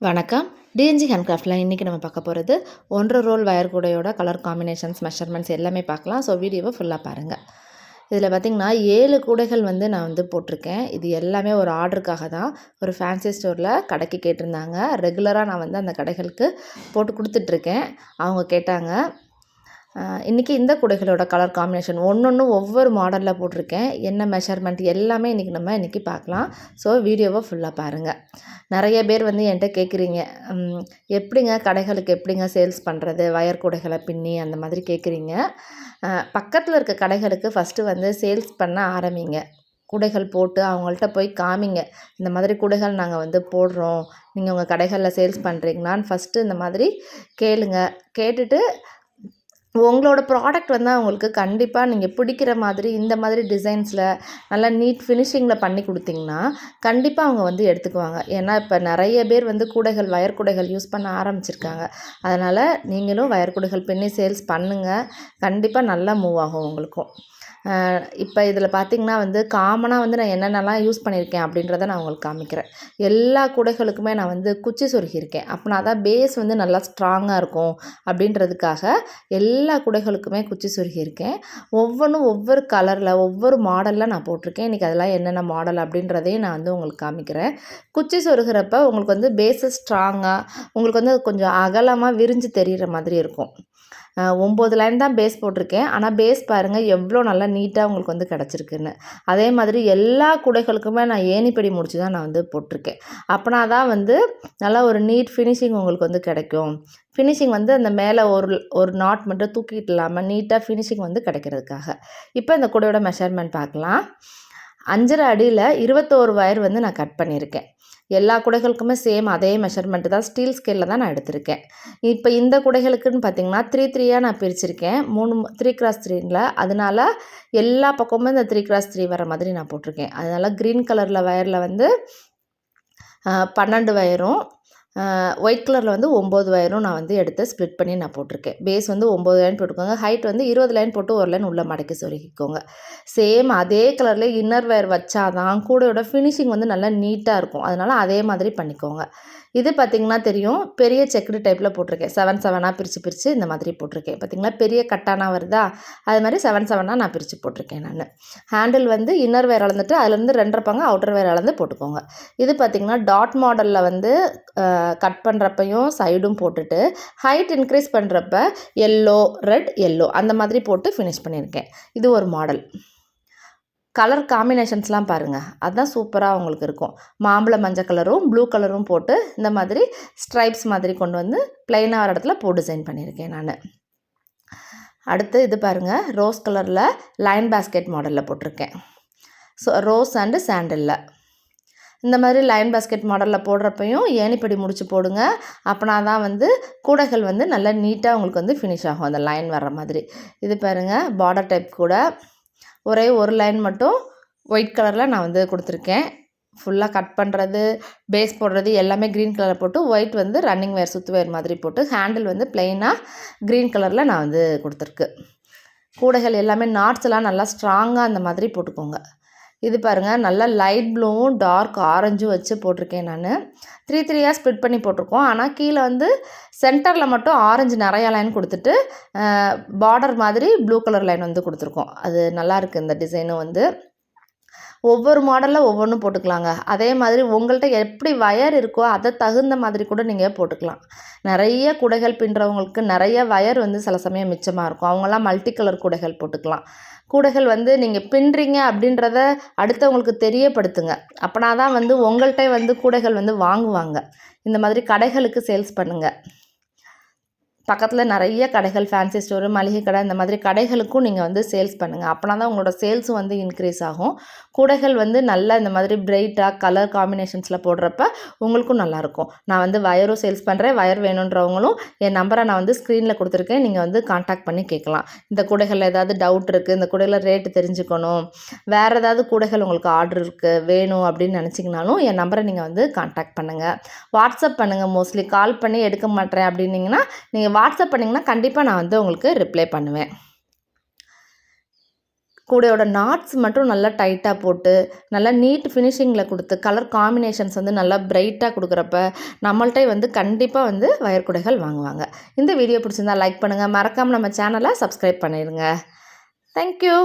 வணக்கம். டிஎன்ஜி ஹேண்ட்கிராஃப்டில் இன்றைக்கி நம்ம பார்க்க போகிறது 1 ரோல் வயர் கூடையோட கலர் காம்பினேஷன்ஸ் மெஷர்மெண்ட்ஸ் எல்லாமே பார்க்கலாம். ஸோ வீடியோவை ஃபுல்லாக பாருங்கள். இதில் பார்த்திங்கன்னா 7 கூடைகள் நான் போட்டிருக்கேன். இது எல்லாமே ஒரு ஆர்டருக்காக தான். ஒரு ஃபேன்சி ஸ்டோரில் கடைக்கு கேட்டிருந்தாங்க. ரெகுலராக நான் அந்த கடைகளுக்கு போட்டு கொடுத்துட்ருக்கேன். அவங்க கேட்டாங்க. இன்றைக்கி இந்த கூடைகளோட கலர் காம்பினேஷன் ஒவ்வொன்றும் ஒவ்வொரு மாடலில் போட்டிருக்கேன். என்ன மெஷர்மெண்ட் எல்லாமே இன்றைக்கி பார்க்கலாம். ஸோ வீடியோவை ஃபுல்லாக பாருங்கள். நிறைய பேர் என்கிட்ட கேட்குறீங்க, எப்படிங்க கடைகளுக்கு எப்படிங்க சேல்ஸ் பண்ணுறது, வயர் கூடைகளை பின்னி அந்த மாதிரி கேட்குறீங்க. பக்கத்தில் இருக்க கடைகளுக்கு ஃபஸ்ட்டு சேல்ஸ் பண்ண ஆரம்பிங்க. கூடைகள் போட்டு அவங்கள்ட்ட போய் காமிங்க. இந்த மாதிரி கூடைகள் நாங்கள் போடுறோம், நீங்கள் உங்கள் கடைகளில் சேல்ஸ் பண்ணுறீங்களான்னு ஃபஸ்ட்டு இந்த மாதிரி கேளுங்க. கேட்டுட்டு உங்களோட ப்ராடக்ட் அவங்களுக்கு கண்டிப்பாக நீங்கள் பிடிக்கிற மாதிரி இந்த மாதிரி டிசைன்ஸில் நல்லா நீட் ஃபினிஷிங்கில் பண்ணி கொடுத்தீங்கன்னா கண்டிப்பாக அவங்க எடுத்துக்குவாங்க. ஏன்னா இப்போ நிறைய பேர் கூடைகள் வயர் கூடைகள் யூஸ் பண்ண ஆரம்பிச்சிருக்காங்க. அதனால் நீங்களும் வயர் கூடைகள் பின்னி சேல்ஸ் பண்ணுங்கள். கண்டிப்பாக நல்லா மூவ் ஆகும் உங்களுக்கும். இப்போ இதில் பார்த்திங்கன்னா காமனாக நான் என்னென்னலாம் யூஸ் பண்ணியிருக்கேன் அப்படின்றத நான் உங்களுக்கு காமிக்கிறேன். எல்லா கூடைகளுக்குமே நான் குச்சி சொருகியிருக்கேன். அப்படின்னா தான் பேஸ் நல்லா ஸ்ட்ராங்காக இருக்கும் அப்படின்றதுக்காக எல்லா கூடைகளுக்குமே குச்சி சொருகியிருக்கேன். ஒவ்வொன்றும் ஒவ்வொரு கலரில் ஒவ்வொரு மாடலில் நான் போட்டிருக்கேன். இன்றைக்கி அதெல்லாம் என்னென்ன மாடல் அப்படின்றதையும் நான் உங்களுக்கு காமிக்கிறேன். குச்சி சொருகிறப்ப உங்களுக்கு பேஸு ஸ்ட்ராங்காக உங்களுக்கு கொஞ்சம் அகலமாக விரிஞ்சு தெரிகிற மாதிரி இருக்கும். 9 லைன் தான் பேஸ் போட்டிருக்கேன். ஆனால் பேஸ் பாருங்கள் எவ்வளோ நல்லா நீட்டாக உங்களுக்கு கிடச்சிருக்குன்னு. அதே மாதிரி எல்லா கூடைகளுக்குமே நான் ஏணிப்படி முடிச்சு தான் நான் போட்டிருக்கேன். அப்படின்னா தான் நல்லா ஒரு நீட் ஃபினிஷிங் உங்களுக்கு கிடைக்கும். ஃபினிஷிங் அந்த மேலே ஒரு நாட் மட்டும் தூக்கிட்டு இல்லாமல் நீட்டாக ஃபினிஷிங் கிடைக்கிறதுக்காக. இப்போ இந்த கூடையோட மெஷர்மெண்ட் பார்க்கலாம். 5.5 அடியில் 21 வயர் நான் கட் பண்ணியிருக்கேன். எல்லா கூடைகளுக்குமே சேம் அதே மெஷர்மெண்ட்டு தான். ஸ்டீல் ஸ்கேலில் தான் நான் எடுத்திருக்கேன். இப்போ இந்த கூடைகளுக்குன்னு பார்த்திங்கன்னா 3 நான் பிரிச்சிருக்கேன். 3x3ல. அதனால் எல்லா பக்கமும் இந்த 3x3 வர மாதிரி நான் போட்டிருக்கேன். அதனால் க்ரீன் கலரில் வயரில் 12 வயரும் ஒயிட் கலரில் 9 வயரும் நான் எடுத்து ஸ்ப்ளிட் பண்ணி நான் போட்டிருக்கேன். பேஸ் 9 லைன் போட்டுக்கோங்க. ஹைட் 20 லைன் போட்டு ஒரு லைன் உள்ளே மடக்கி சொருகிக்கோங்க. சேம் அதே கலரில் இன்னர் வயர் வச்சாதான் கூடையோட ஃபினிஷிங் நல்லா நீட்டாக இருக்கும். அதனால் அதே மாதிரி பண்ணிக்கோங்க. இது பார்த்திங்கன்னா தெரியும், பெரிய செக்குடு டைப்பில் போட்டிருக்கேன். 7 பிரித்து இந்த மாதிரி போட்டிருக்கேன். பார்த்திங்களா பெரிய கட்டானா வருதா, அது மாதிரி 7 நான் பிரித்து போட்டிருக்கேன். நான் ஹேண்டில் இன்னர் வேர் அளந்துட்டு அதுலேருந்து 2.5 பங்கு அவுட்டர் வேர் அளந்து போட்டுக்கோங்க. இது பார்த்திங்கன்னா டாட் மாடலில் கட் பண்ணுறப்பையும் சைடும் போட்டுட்டு ஹைட் இன்க்ரீஸ் பண்ணுறப்ப எல்லோ ரெட் எல்லோ அந்த மாதிரி போட்டு ஃபினிஷ் பண்ணியிருக்கேன். இது ஒரு மாடல். கலர் காம்பினேஷன்ஸ்லாம் பாருங்கள், அதுதான் சூப்பராக உங்களுக்கு இருக்கும். மாம்பழ மஞ்சள் கலரும் ப்ளூ கலரும் போட்டு இந்த மாதிரி ஸ்ட்ரைப்ஸ் மாதிரி கொண்டு ப்ளைனாக வர இடத்துல பூ டிசைன் பண்ணியிருக்கேன் நான். அடுத்து இது பாருங்கள், ரோஸ் கலரில் லைன் பேஸ்கெட் மாடலில் போட்டிருக்கேன். ஸோ ரோஸ் அண்டு சாண்டலில் இந்த மாதிரி லைன் பேஸ்கெட் மாடலில் போடுறப்பையும் ஏணிப்படி முடிச்சு போடுங்க. அப்படின்னா தான் கூடைகள் நல்லா நீட்டாக உங்களுக்கு ஃபினிஷ் ஆகும் அந்த லைன் வர்ற மாதிரி. இது பாருங்கள், பார்டர் டைப் கூட ஒரே ஒரு லைன் மட்டும் ஒயிட் கலரில் நான் கொடுத்துருக்கேன். ஃபுல்லாக கட் பண்ணுறது பேஸ் போடுறது எல்லாமே க்ரீன் கலரில் போட்டு ஒயிட் ரன்னிங் வேர் சுற்று வேர் மாதிரி போட்டு ஹேண்டில் ப்ளெயினாக க்ரீன் கலரில் நான் கொடுத்துருக்கு. கூடைகள் எல்லாமே நாட்ஸ் எல்லாம் நல்லா ஸ்ட்ராங்காக அந்த மாதிரி போட்டுக்கோங்க. இது பாருங்கள், நல்லா லைட் ப்ளூவும் டார்க் ஆரஞ்சும் வச்சு போட்டிருக்கேன் நான். 3 ஸ்ப்ளிட் பண்ணி போட்டிருக்கோம். ஆனால் கீழே சென்டரில் மட்டும் ஆரஞ்சு நிறையா லைன் கொடுத்துட்டு பார்டர் மாதிரி ப்ளூ கலர் லைன் கொடுத்துருக்கோம். அது நல்லாயிருக்கு. இந்த டிசைனும் ஒவ்வொரு மாடலில் ஒவ்வொன்றும் போட்டுக்கலாங்க. அதே மாதிரி உங்கள்கிட்ட எப்படி வயர் இருக்கோ அதை தகுந்த மாதிரி கூட நீங்கள் போட்டுக்கலாம். நிறைய கூடைகள் பின்னுறவங்களுக்கு நிறைய வயர் சில சமயம் மிச்சமாக இருக்கும். அவங்களாம் மல்டி கலர் கூடைகள் போட்டுக்கலாம். கூடைகள் நீங்கள் பின்னுறீங்க அப்படின்றத அடுத்தவங்களுக்கு தெரியப்படுத்துங்க. அப்படின்னா தான் உங்கள்கிட்ட கூடைகள் வாங்குவாங்க. இந்த மாதிரி கடைகளுக்கு சேல்ஸ் பண்ணுங்கள். பக்கத்தில் நிறைய கடைகள், ஃபேன்சி ஸ்டோரு, மளிகை கடை, இந்த மாதிரி கடைகளுக்கும் நீங்கள் சேல்ஸ் பண்ணுங்கள். அப்படின்னா தான் உங்களோட சேல்ஸும் இன்க்ரீஸ் ஆகும். கூடைகள் நல்லா இந்த மாதிரி பிரைட்டாக கலர் காம்பினேஷன்ஸில் போடுறப்ப உங்களுக்கும் நல்லாயிருக்கும். நான் வயரும் சேல்ஸ் பண்ணுறேன். வயர் வேணுன்றவங்களும் என் நம்பரை நான் ஸ்க்ரீனில் கொடுத்துருக்கேன். நீங்கள் காண்டாக்ட் பண்ணி கேட்கலாம். இந்த கூடைகளில் ஏதாவது டவுட் இருக்குது, இந்த கூடையில் ரேட்டு தெரிஞ்சுக்கணும், வேறு ஏதாவது கூடைகள் உங்களுக்கு ஆர்டர் இருக்குது வேணும் அப்படின்னு நினச்சிங்கனாலும் என் நம்பரை நீங்கள் காண்டாக்ட் பண்ணுங்கள். வாட்ஸ்அப் பண்ணுங்கள். மோஸ்ட்லி கால் பண்ணி எடுக்க மாட்டேன் அப்படின்னிங்கன்னா நீங்கள் வாட்ஸ்அப் பண்ணிங்கன்னா கண்டிப்பாக நான் உங்களுக்கு ரிப்ளை பண்ணுவேன். கூடையோட நாட்ஸ் மட்டும் நல்லா டைட்டாக போட்டு நல்லா நீட் ஃபினிஷிங்கில் கொடுத்து கலர் காம்பினேஷன்ஸ் வந்து நல்லா பிரைட்டாக கொடுக்குறப்ப நம்மள்ட்ட வந்து கண்டிப்பாக வந்து வயர் கூடைகள் வாங்குவாங்க. இந்த வீடியோ பிடிச்சிருந்தா லைக் பண்ணுங்கள், மறக்காமல் நம்ம சேனலை சப்ஸ்கிரைப் பண்ணிடுங்க. தேங்க்யூ.